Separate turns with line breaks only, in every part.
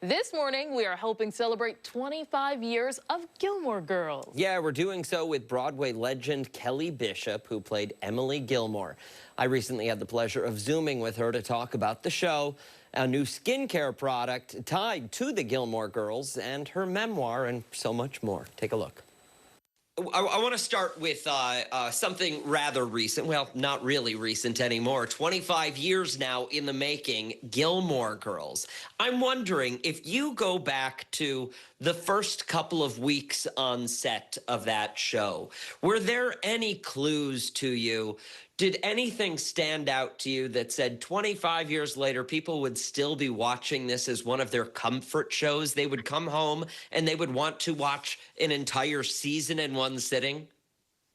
This morning, we are helping celebrate 25 years of Gilmore Girls.
Yeah, we're doing so with Broadway legend Kelly Bishop, who played Emily Gilmore. I recently had the pleasure of Zooming with her to talk about the show, a new skincare product tied to the Gilmore Girls, and her memoir, and so much more. Take a look. I want to start with something rather recent. Well, not really recent anymore. 25 years now in the making, Gilmore Girls. I'm wondering if you go back to the first couple of weeks on set of that show, were there any clues to you? Did anything stand out to you that said 25 years later, people would still be watching this as one of their comfort shows? They would come home and they would want to watch an entire season in one sitting?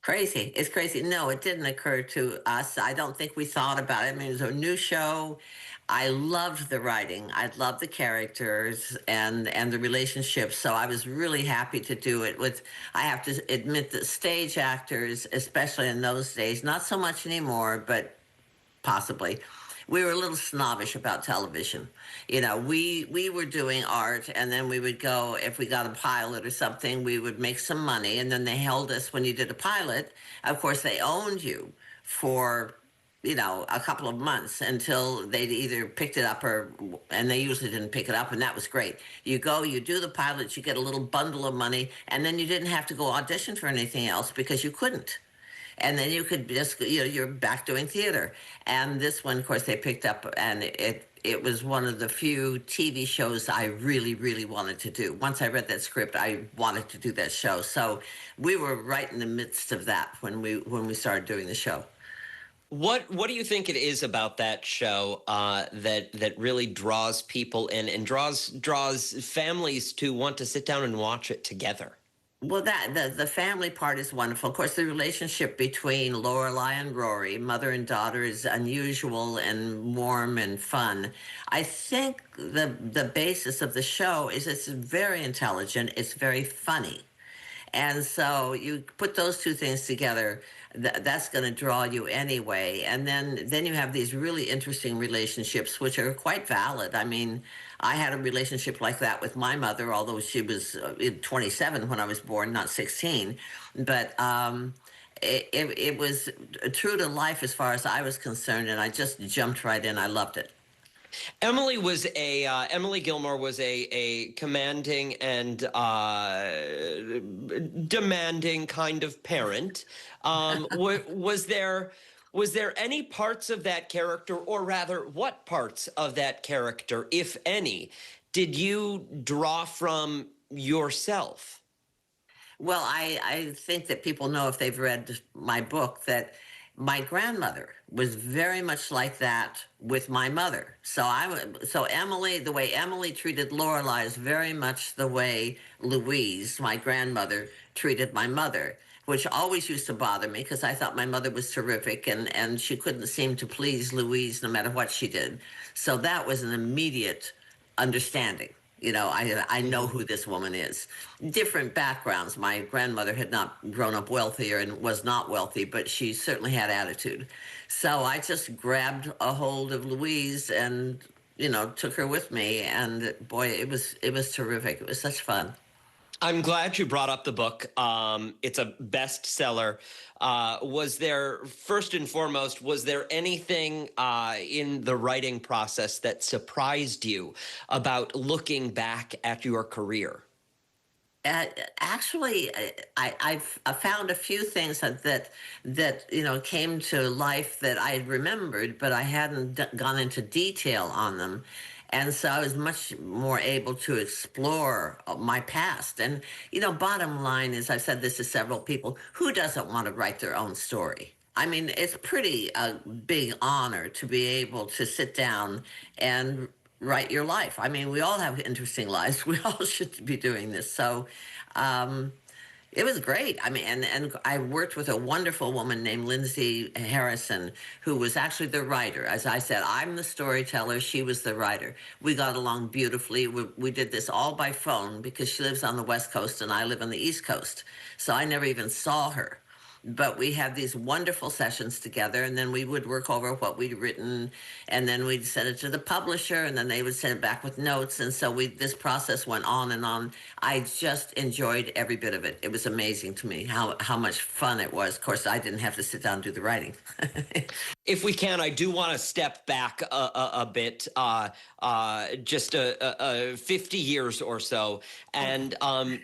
Crazy. It's crazy. No, it didn't occur to us. I don't think we thought about it. I mean, it was a new show. I loved the writing. I loved the characters and the relationships. So I was really happy to do it with, I have to admit that stage actors, especially in those days, not so much anymore, but possibly, we were a little snobbish about television. You know, we were doing art, and then we would go, if we got a pilot or something, we would make some money, and then they held us when you did a pilot. Of course, they owned you for, you know, a couple of months until they'd either picked it up and they usually didn't pick it up, and that was great. You go, you do the pilot, you get a little bundle of money, and then you didn't have to go audition for anything else because you couldn't. And then you could just, you know, you're back doing theater. And this one, of course, they picked up, and it was one of the few TV shows I really, really wanted to do. Once I read that script, I wanted to do that show. So we were right in the midst of that when we started doing the show.
What do you think it is about that show that really draws people in and draws families to want to sit down and watch it together?
Well, the family part is wonderful. Of course, the relationship between Lorelai and Rory, mother and daughter, is unusual and warm and fun. I think the basis of the show is it's very intelligent, it's very funny. And so you put those two things together, that's going to draw you anyway. And then you have these really interesting relationships, which are quite valid. I mean, I had a relationship like that with my mother, although she was 27 when I was born, not 16. But it was true to life as far as I was concerned, and I just jumped right in. I loved it.
Emily Gilmore was a commanding and demanding kind of parent. Was there any parts of that character, or rather, what parts of that character, if any, did you draw from yourself?
Well, I think that people know, if they've read my book, that my grandmother was very much like that with my mother. So Emily, the way Emily treated Lorelai is very much the way Louise, my grandmother, treated my mother, which always used to bother me because I thought my mother was terrific, and she couldn't seem to please Louise no matter what she did. So that was an immediate understanding. You know, I know who this woman is. Different backgrounds. My grandmother had not grown up wealthy and was not wealthy, but she certainly had attitude. So I just grabbed a hold of Louise and, you know, took her with me. And boy, it was terrific. It was such fun.
I'm glad you brought up the book. It's a bestseller. Was there, first and foremost, was there anything in the writing process that surprised you about looking back at your career?
Actually, I've found a few things that you know, came to life that I had remembered, but I hadn't gone into detail on them. And so I was much more able to explore my past. And, you know, bottom line is, I've said this to several people, who doesn't want to write their own story? I mean, it's pretty a big honor to be able to sit down and write your life. I mean, we all have interesting lives. We all should be doing this. So it was great. I mean, and I worked with a wonderful woman named Lindsay Harrison, who was actually the writer. As I said, I'm the storyteller. She was the writer. We got along beautifully. We did this all by phone because she lives on the West Coast and I live on the East Coast. So I never even saw her. but we had these wonderful sessions together, and then we would work over what we'd written, and then we'd send it to the publisher, and then they would send it back with notes, and so this process went on and on. I just enjoyed every bit of it. It was amazing to me how much fun it was. Of course, I didn't have to sit down and do the writing.
If we can, I do want to step back a bit, just 50 years or so, and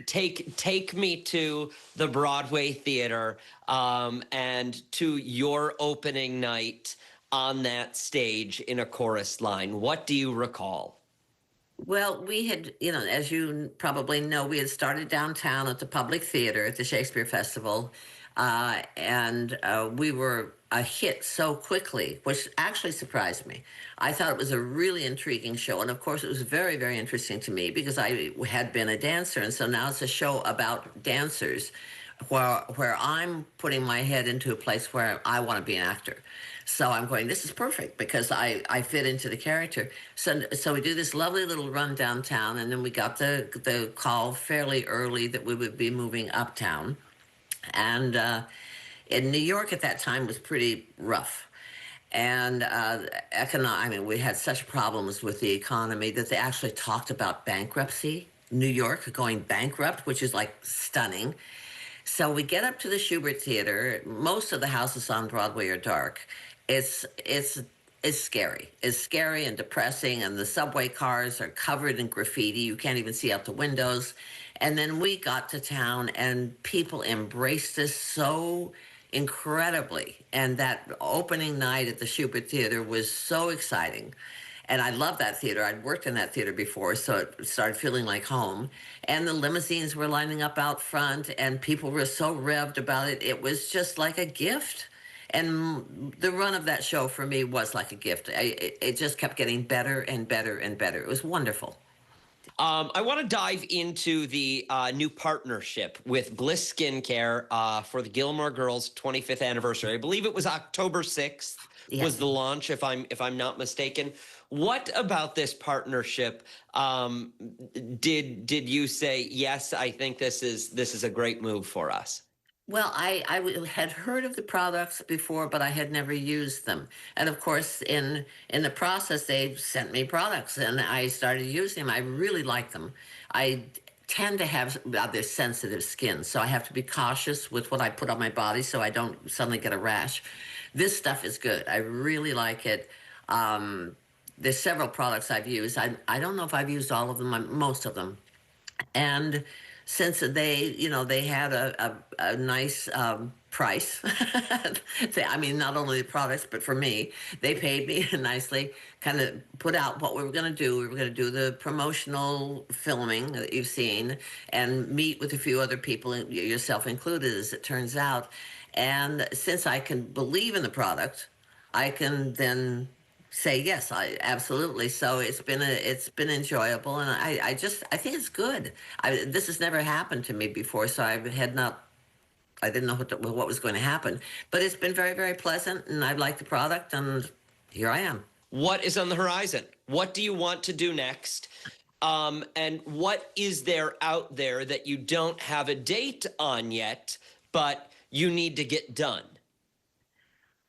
take me to the Broadway theater and to your opening night on that stage in a chorus line. What do you recall?
Well, we had, as you probably know, we had started downtown at the Public Theater at the Shakespeare Festival, and we were a hit so quickly, which actually surprised me. I thought it was a really intriguing show, and of course, it was very, very interesting to me because I had been a dancer, and so now it's a show about dancers, where I'm putting my head into a place where I want to be an actor. So I'm going, this is perfect because I fit into the character. So we do this lovely little run downtown, and then we got the call fairly early that we would be moving uptown. And in New York at that time was pretty rough. And I mean, we had such problems with the economy that they actually talked about bankruptcy. New York going bankrupt, which is like stunning. So we get up to the Schubert Theater. Most of the houses on Broadway are dark. It's scary. It's scary and depressing, and the subway cars are covered in graffiti. You can't even see out the windows. And then we got to town, and people embraced us so incredibly. And that opening night at the Schubert Theater was so exciting. And I love that theater. I'd worked in that theater before, so it started feeling like home. And the limousines were lining up out front, and people were so revved about it. It was just like a gift. And the run of that show for me was like a gift. It just kept getting better and better and better. It was wonderful.
I want to dive into the new partnership with Bliss Skincare for the Gilmore Girls 25th anniversary. I believe it was October 6th was the launch, if I'm not mistaken. What about this partnership did you say, yes, I think this is a great move for us?
Well, I had heard of the products before, but I had never used them. And of course, in the process, they sent me products, and I started using them. I really like them. I tend to have rather sensitive skin, so I have to be cautious with what I put on my body so I don't suddenly get a rash. This stuff is good. I really like it. There's several products I've used. I don't know if I've used all of them, most of them. And since they had a nice price, I mean, not only the products, but for me, they paid me nicely, kind of put out what we were going to do. We were going to do the promotional filming that you've seen and meet with a few other people, yourself included, as it turns out. And since I can believe in the product, I can then say yes, I absolutely. So it's been enjoyable, and I think it's good. This has never happened to me before, so I didn't know what was going to happen, but it's been very, very pleasant, and I like the product, and here I am.
What is on the horizon? What do you want to do next? And what is there out there that you don't have a date on yet, but you need to get done?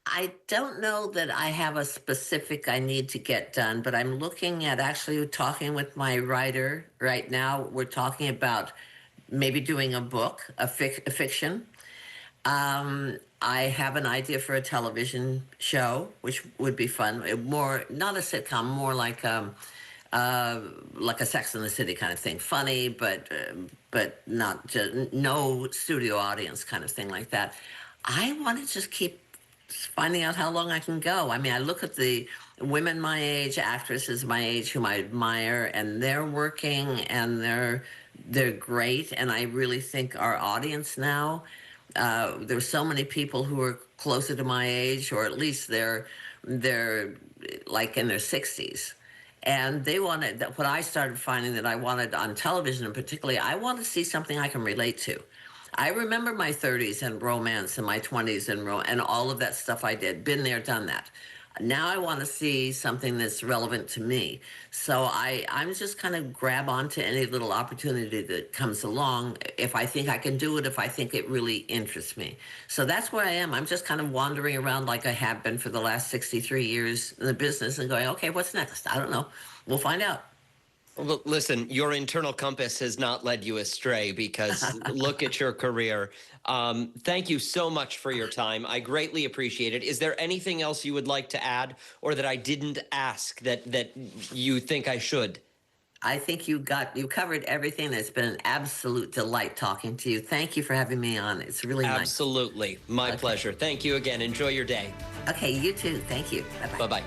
I don't know that I have a specific I need to get done, but I'm looking at actually talking with my writer right now. We're talking about maybe doing a book, a fiction. I have an idea for a television show, which would be fun. More, not a sitcom, more like a Sex and the City kind of thing. Funny, but not just, no studio audience kind of thing like that. I want to just keep finding out how long I can go. I mean, I look at the women my age, actresses my age whom I admire, and they're working, and they're great. And I really think our audience now, there's so many people who are closer to my age, or at least they're like in their 60s. And they wanted, what I started finding that I wanted on television, and particularly, I want to see something I can relate to. I remember my 30s and romance, and my 20s and all of that stuff I did. Been there, done that. Now I want to see something that's relevant to me. So I'm just kind of grab onto any little opportunity that comes along if I think I can do it, if I think it really interests me. So that's where I am. I'm just kind of wandering around like I have been for the last 63 years in the business and going, okay, what's next? I don't know. We'll find out.
Well, listen, your internal compass has not led you astray because look at your career. Thank you so much for your time. I greatly appreciate it. Is there anything else you would like to add or that I didn't ask that you think I should?
I think you covered everything. It's been an absolute delight talking to you. Thank you for having me on. It's really nice.
Absolutely. My
Okay.
pleasure. Thank you again. Enjoy your day.
Okay, you too. Thank you. Bye-bye.
Bye-bye.